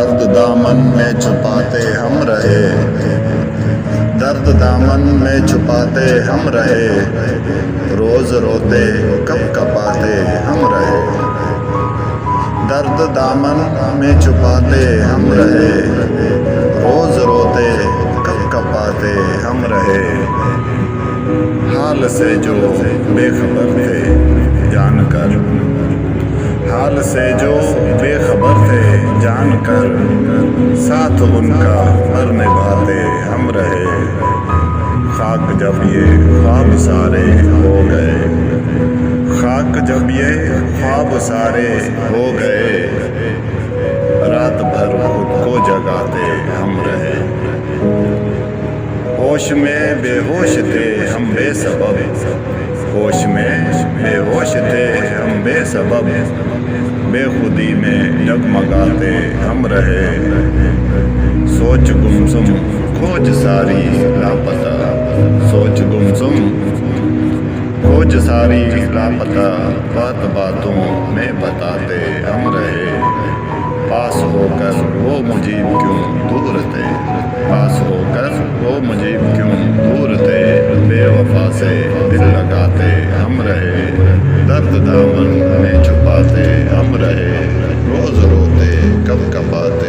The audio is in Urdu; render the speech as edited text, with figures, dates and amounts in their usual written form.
درد دامن میں چھپاتے ہم رہے، درد دامن میں چھپاتے ہم رہے، روز روتے کب کپاتے ہم رہے، درد دامن میں چھپاتے ہم رہے، روز روتے کب کپاتے ہم رہے، حال سے جو بے خبر تھے جان کر، حال سے جو بے خبر تھے جان کر، ساتھ ان کا پر نبھاتے ہم رہے، خاک جب یہ خواب سارے ہو گئے، خاک جب یہ خواب سارے ہو گئے، رات بھر خود کو جگاتے ہم رہے، ہوش میں بے ہوش تھے ہم بے سبب، ہوش میں بے ہوش تھے ہم بے سبب، بے خودی میں ڈگمگاتے ہم رہے، سوچ گمسم کھوج ساری لاپتہ، سوچ گمسم کھوج ساری لاپتہ، بات باتوں میں بتاتے ہم رہے، پاس ہو کر وہ مجیب کیوں دور تھے، پاس ہو کر وہ مجیب کیوں دور تھے، بے وفا سے دل لگاتے ہم رہے، درد دامن میں چھپاتے ہم رہے، روز روتے کب کپاتے